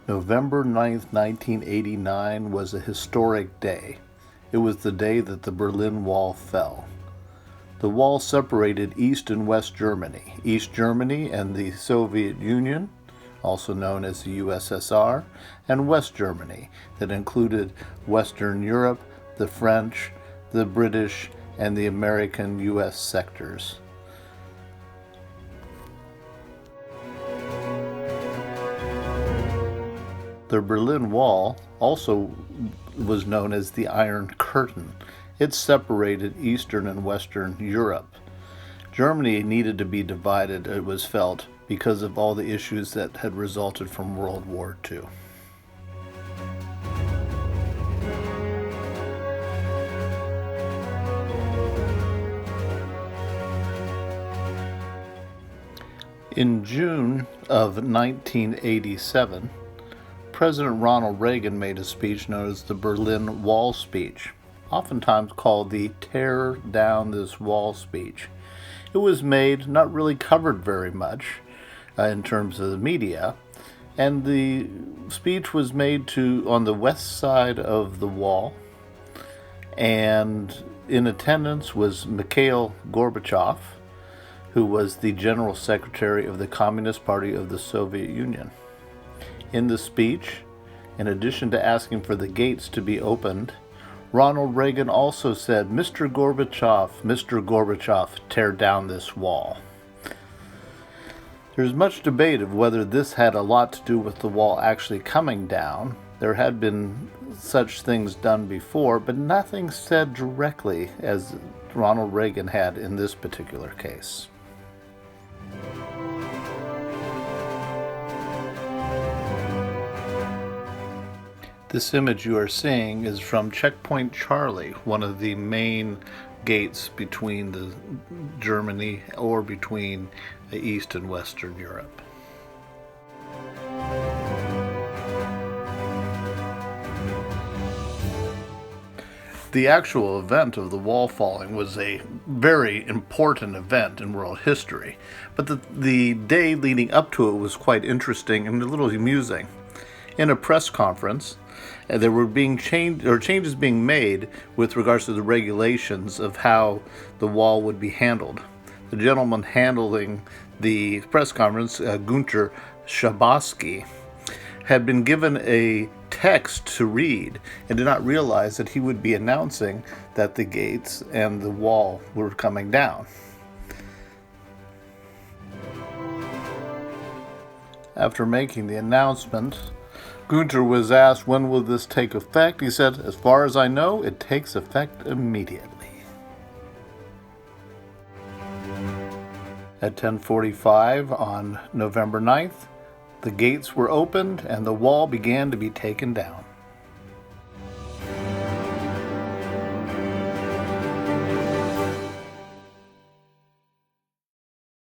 November 9th, 1989 was a historic day. It was the day that the Berlin Wall fell. The wall separated East and West Germany, East Germany and the Soviet Union, also known as the USSR, and West Germany, that included Western Europe, the French, the British, and the American US sectors. The Berlin Wall also was known as the Iron Curtain. It separated Eastern and Western Europe. Germany needed to be divided, it was felt, because of all the issues that had resulted from World War II. In June of 1987, President Ronald Reagan made a speech known as the Berlin Wall speech, oftentimes called the Tear Down This Wall speech. It was made, not really covered very much in terms of the media, and the speech was made on the west side of the wall, and in attendance was Mikhail Gorbachev, who was the General Secretary of the Communist Party of the Soviet Union. In the speech, in addition to asking for the gates to be opened, Ronald Reagan also said, Mr. Gorbachev, tear down this wall." There's much debate of whether this had a lot to do with the wall actually coming down. There had been such things done before, but nothing said directly as Ronald Reagan had in this particular case. This image you are seeing is from Checkpoint Charlie, one of the main gates between Germany or between East and Western Europe. The actual event of the wall falling was a very important event in world history, but the day leading up to it was quite interesting and a little amusing. In a press conference, there were changes being made with regards to the regulations of how the wall would be handled. The gentleman handling the press conference, Günter Schabowski, had been given a text to read and did not realize that he would be announcing that the gates and the wall were coming down. After making the announcement, Günter was asked, when will this take effect? He said, as far as I know, it takes effect immediately. At 10:45 on November 9th, the gates were opened and the wall began to be taken down.